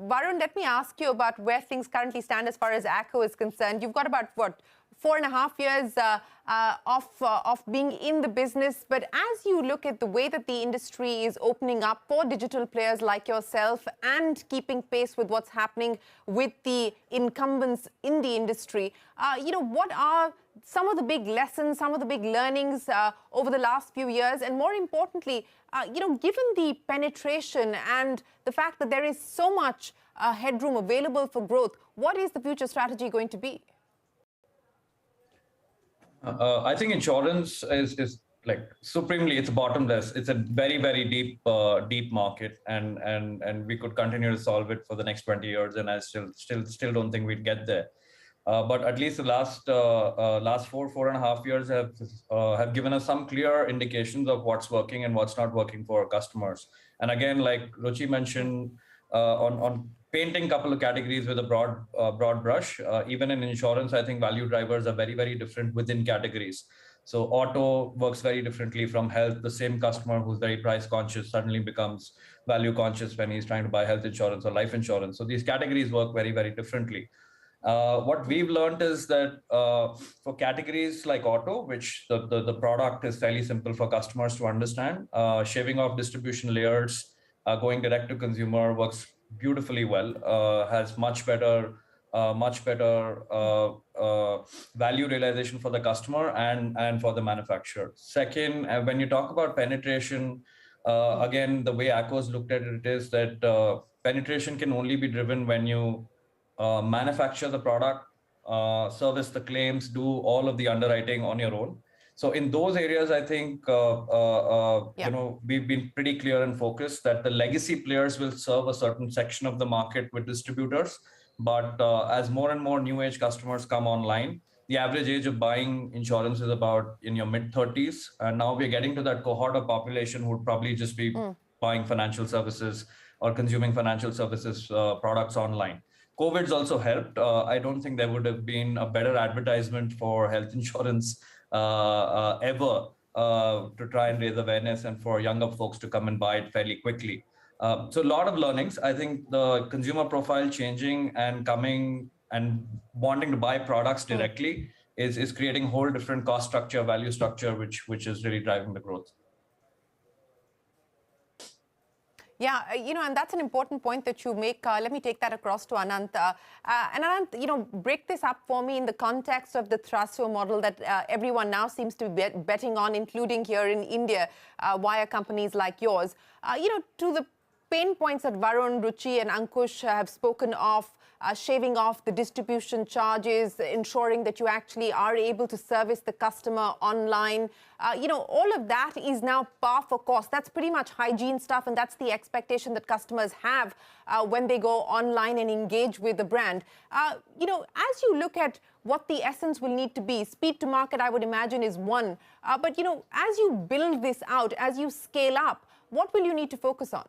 Varun, let me ask you about where things currently stand as far as ACCO is concerned. You've got about, what, 4.5 years of being in the business. But as you look at the way that the industry is opening up for digital players like yourself and keeping pace with what's happening with the incumbents in the industry, what are some of the big lessons, some of the big learnings over the last few years? And more importantly, given the penetration and the fact that there is so much headroom available for growth, what is the future strategy going to be? I think insurance is like supremely, it's bottomless. It's a very, very deep market, and we could continue to solve it for the next 20 years. And I still don't think we'd get there. But at least the last 4.5 years have given us some clear indications of what's working and what's not working for our customers. And again, like Ruchi mentioned, on painting a couple of categories with a broad brush, even in insurance, I think value drivers are very, very different within categories. So auto works very differently from health. The same customer who's very price conscious suddenly becomes value conscious when he's trying to buy health insurance or life insurance. So these categories work very, very differently. What we've learned is that for categories like auto, which the product is fairly simple for customers to understand, shaving off distribution layers, going direct to consumer works beautifully well, has much better value realization for the customer and for the manufacturer. Second, when you talk about penetration, again, the way ACCO's looked at it is that penetration can only be driven when you manufacture the product, service the claims, do all of the underwriting on your own. So in those areas, I think we've been pretty clear and focused that the legacy players will serve a certain section of the market with distributors. But as more and more new age customers come online, the average age of buying insurance is about in your mid-30s. And now we're getting to that cohort of population who would probably just be buying financial services or consuming financial services products online. COVID's also helped. I don't think there would have been a better advertisement for health insurance ever to try and raise awareness and for younger folks to come and buy it fairly quickly. So a lot of learnings. I think the consumer profile changing and coming and wanting to buy products directly is creating a whole different cost structure, value structure, which is really driving the growth. Yeah, and that's an important point that you make. Let me take that across to Anant. And Anant, break this up for me in the context of the Thrasio model that everyone now seems to be betting on, including here in India, via companies like yours. To the pain points that Varun, Ruchi and Ankush have spoken of, shaving off the distribution charges, ensuring that you actually are able to service the customer online. All of that is now par for course. That's pretty much hygiene stuff, and that's the expectation that customers have when they go online and engage with the brand. As you look at what the essence will need to be, speed to market, I would imagine, is one. But, as you build this out, as you scale up, what will you need to focus on?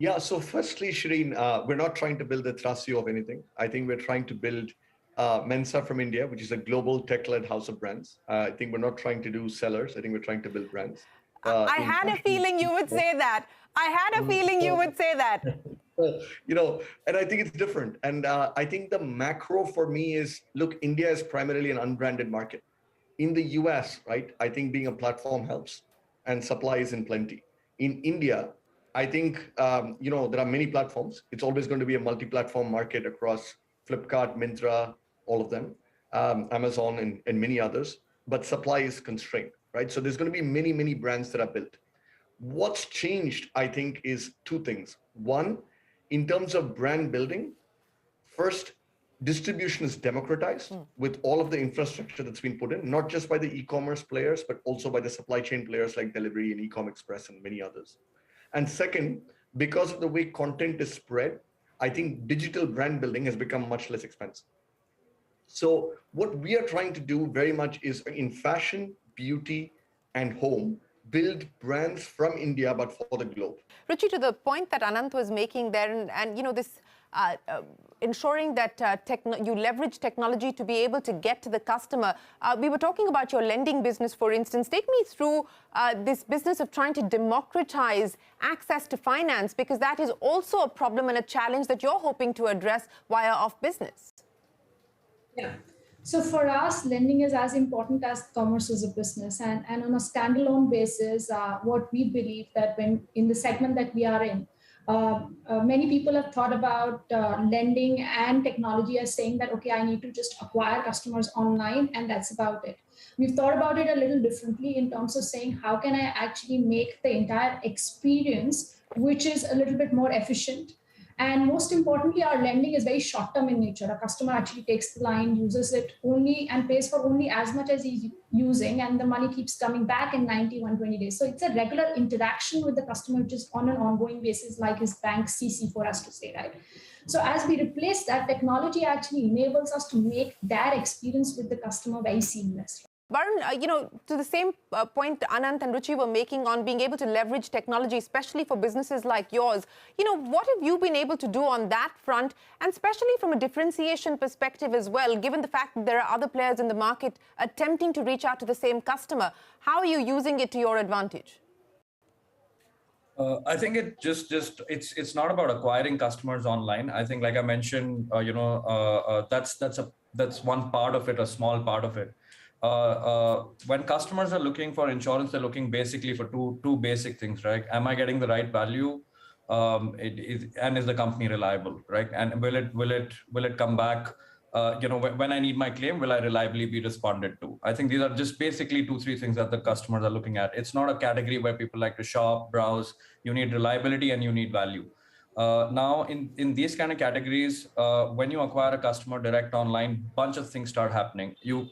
Yeah, so firstly, Shireen, we're not trying to build a Thrasio of anything. I think we're trying to build Mensa from India, which is a global tech-led house of brands. I think we're not trying to do sellers. I think we're trying to build brands. I had a feeling you would say that. I had a feeling you would say that. And I think it's different. And I think the macro for me is, look, India is primarily an unbranded market. In the US, right, I think being a platform helps and supply is in plenty. In India, I think, there are many platforms. It's always going to be a multi-platform market across Flipkart, Myntra, all of them, Amazon and many others, but supply is constrained, right? So there's going to be many, many brands that are built. What's changed, I think, is two things. One, in terms of brand building, first, distribution is democratized with all of the infrastructure that's been put in, not just by the e-commerce players, but also by the supply chain players like Delivery and Ecom Express and many others. And second, because of the way content is spread, I think digital brand building has become much less expensive. So what we are trying to do very much is in fashion, beauty, and home, build brands from India, but for the globe. Ruchi, to the point that Anant was making there, and this ensuring that you leverage technology to be able to get to the customer. We were talking about your lending business, for instance. Take me through this business of trying to democratize access to finance, because that is also a problem and a challenge that you're hoping to address via Off Business. Yeah. So for us, lending is as important as commerce as a business. And on a standalone basis, what we believe that when in the segment that we are in, many people have thought about lending and technology as saying that, okay, I need to just acquire customers online and that's about it. We've thought about it a little differently in terms of saying, how can I actually make the entire experience, which is a little bit more efficient? And most importantly, our lending is very short-term in nature. A customer actually takes the line, uses it only, and pays for only as much as he's using, and the money keeps coming back in 90, 120 days. So it's a regular interaction with the customer, which is on an ongoing basis, like his bank CC, for us to say, right? So as we replace that, technology actually enables us to make that experience with the customer very seamless. Varun, to the same point Anant and Ruchi were making on being able to leverage technology, especially for businesses like yours, what have you been able to do on that front, and especially from a differentiation perspective as well, given the fact that there are other players in the market attempting to reach out to the same customer? How are you using it to your advantage? I think it's not about acquiring customers online. I think, like I mentioned, that's one part of it, a small part of it. When customers are looking for insurance, they're looking basically for two basic things, right? Am I getting the right value? And is the company reliable, right? And will it come back? When I need my claim, will I reliably be responded to? I think these are just basically 2-3 things that the customers are looking at. It's not a category where people like to shop, browse. You need reliability and you need value. Now, in these kind of categories, when you acquire a customer direct online, bunch of things start happening. You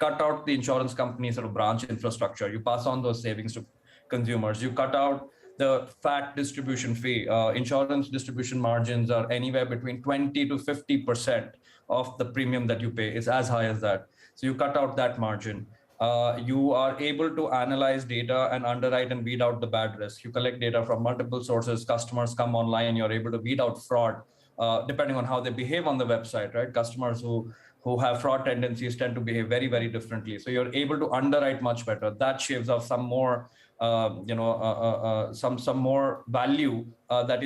cut out the insurance company sort of branch infrastructure. You pass on those savings to consumers. You cut out the fat distribution fee. Insurance distribution margins are anywhere between 20 to 50% of the premium that you pay. It's as high as that. So you cut out that margin. You are able to analyze data and underwrite and weed out the bad risk. You collect data from multiple sources. Customers come online. You're able to weed out fraud, depending on how they behave on the website, right? Customers who have fraud tendencies tend to behave very, very differently. So you're able to underwrite much better. That shaves off some more, some more value that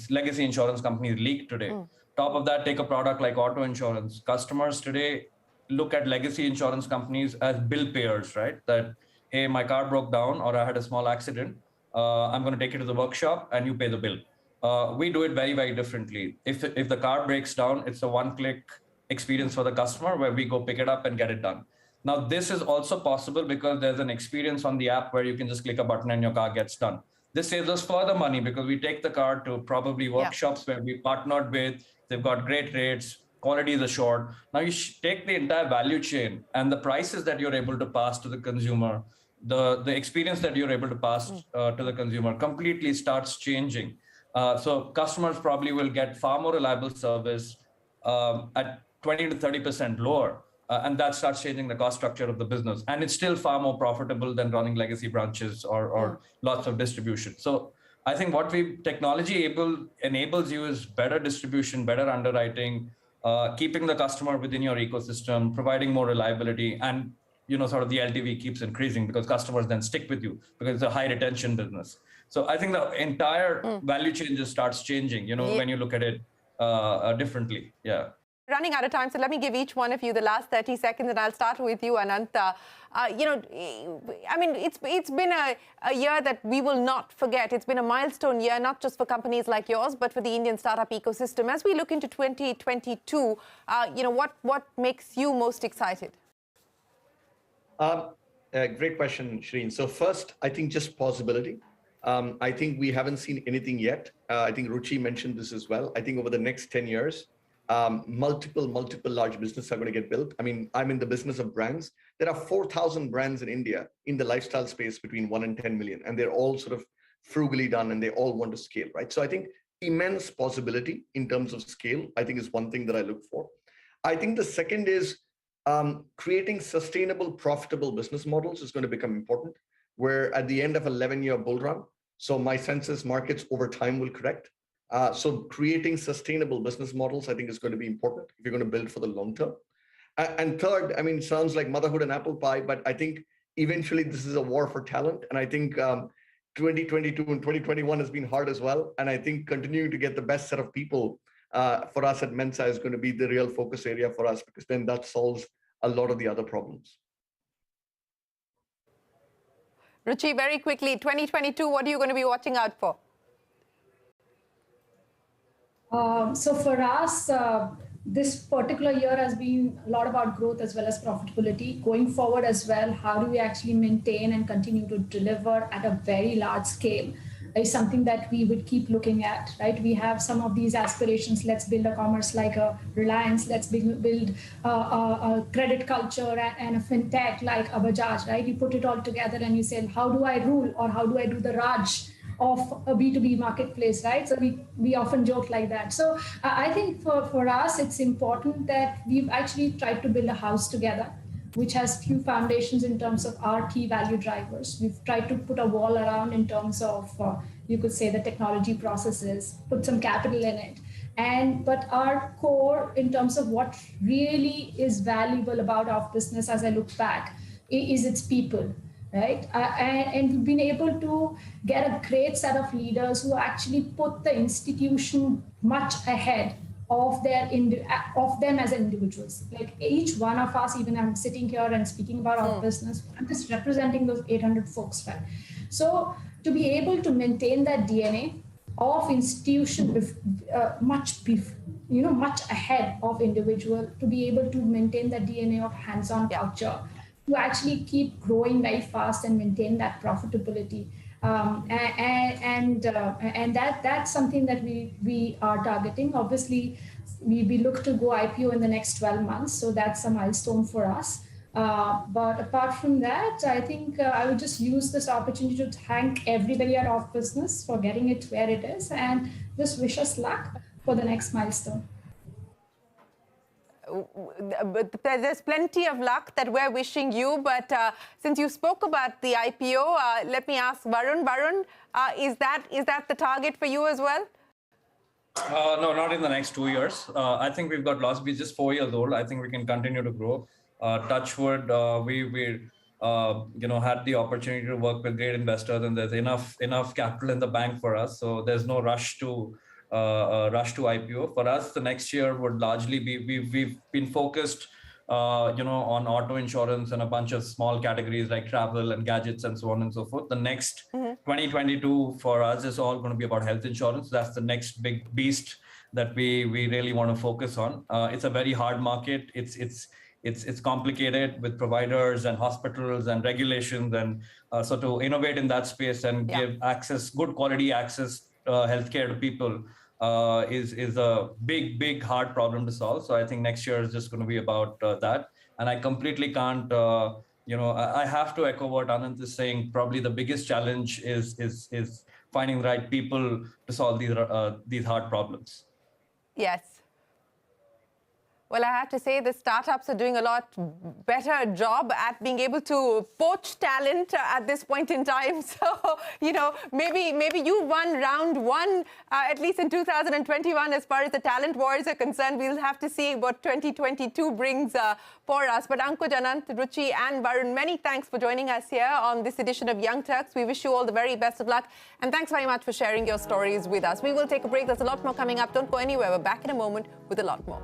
legacy insurance companies leak today. Top of that, take a product like auto insurance. Customers today look at legacy insurance companies as bill payers, right? That, hey, my car broke down or I had a small accident. I'm going to take it to the workshop and you pay the bill. We do it very, very differently. If the car breaks down, it's a one-click experience for the customer where we go pick it up and get it done. Now, this is also possible because there's an experience on the app where you can just click a button and your car gets done. This saves us further money because we take the car to probably workshops where we partnered with. They've got great rates, quality is assured. Now you take the entire value chain and the prices that you're able to pass to the consumer, the experience that you're able to pass to the consumer completely starts changing. So customers probably will get far more reliable service at 20 to 30% lower. And that starts changing the cost structure of the business. And it's still far more profitable than running legacy branches or lots of distribution. So I think what technology enables you is better distribution, better underwriting, keeping the customer within your ecosystem, providing more reliability, and sort of the LTV keeps increasing because customers then stick with you because it's a high retention business. So I think the entire value chain just starts changing, when you look at it differently. Yeah. Running out of time, so let me give each one of you the last 30 seconds, and I'll start with you, Ananta. I mean, it's been a year that we will not forget. It's been a milestone year, not just for companies like yours, but for the Indian startup ecosystem. As we look into 2022, what makes you most excited? Great question, Shireen. So first, I think just possibility. I think we haven't seen anything yet. I think Ruchi mentioned this as well. I think over the next 10 years, multiple large businesses are going to get built. I mean, I'm in the business of brands. There are 4,000 brands in India in the lifestyle space between 1 and 10 million, and they're all sort of frugally done and they all want to scale, right? So I think immense possibility in terms of scale, I think is one thing that I look for. I think the second is creating sustainable, profitable business models is going to become important. We're at the end of an 11-year bull run. So my sense is markets over time will correct. So creating sustainable business models, I think, is going to be important if you're going to build for the long term. And third, I mean, it sounds like motherhood and apple pie, but I think eventually this is a war for talent. And I think 2022 and 2021 has been hard as well. And I think continuing to get the best set of people for us at Mensa is going to be the real focus area for us, because then that solves a lot of the other problems. Ruchi, very quickly, 2022, what are you going to be watching out for? So for us, this particular year has been a lot about growth as well as profitability. Going forward as well, how do we actually maintain and continue to deliver at a very large scale is something that we would keep looking at, right? We have some of these aspirations. Let's build a commerce like a Reliance. Let's build a credit culture and a fintech like a Bajaj, right? You put it all together and you say, how do I rule, or how do I do the Raj of a B2B marketplace, right? So we often joke like that. So I think for us, it's important that we've actually tried to build a house together, which has few foundations in terms of our key value drivers. We've tried to put a wall around in terms of, you could say, the technology processes, put some capital in it. But our core in terms of what really is valuable about our business as I look back is its people. Right, and we've been able to get a great set of leaders who actually put the institution much ahead of them as individuals. Like each one of us, even I'm sitting here and speaking about our business, I'm just representing those 800 folks, right? So to be able to maintain that DNA of institution much ahead of individual, to be able to maintain that DNA of hands-on culture, to actually keep growing very fast and maintain that profitability. And that's something that we are targeting. Obviously, we look to go IPO in the next 12 months. So that's a milestone for us. But apart from that, I think I would just use this opportunity to thank everybody at Off Business for getting it where it is, and just wish us luck for the next milestone. There's plenty of luck that we're wishing you, but since you spoke about the IPO, let me ask Varun. Varun, is that the target for you as well? No, not in the next 2 years. I think we've got lots. We're just 4 years old. I think we can continue to grow. Touch wood, we had the opportunity to work with great investors, and there's enough capital in the bank for us. So there's no rush to IPO. For us, the next year would largely be, we've been focused, on auto insurance and a bunch of small categories like travel and gadgets and so on and so forth. The next 2022 for us is all going to be about health insurance. That's the next big beast that we really want to focus on. It's a very hard market. It's complicated with providers and hospitals and regulations, and so to innovate in that space and give good quality access healthcare to people is a big hard problem to solve. So I think next year is just going to be about that. And I completely can't, I have to echo what Anant is saying. Probably the biggest challenge is finding the right people to solve these hard problems. Yes. Well, I have to say the startups are doing a lot better job at being able to poach talent at this point in time. So, maybe you won round one, at least in 2021, as far as the talent wars are concerned. We'll have to see what 2022 brings for us. But Ankuj, Anant, Ruchi and Varun, many thanks for joining us here on this edition of Young Turks. We wish you all the very best of luck. And thanks very much for sharing your stories with us. We will take a break. There's a lot more coming up. Don't go anywhere. We're back in a moment with a lot more.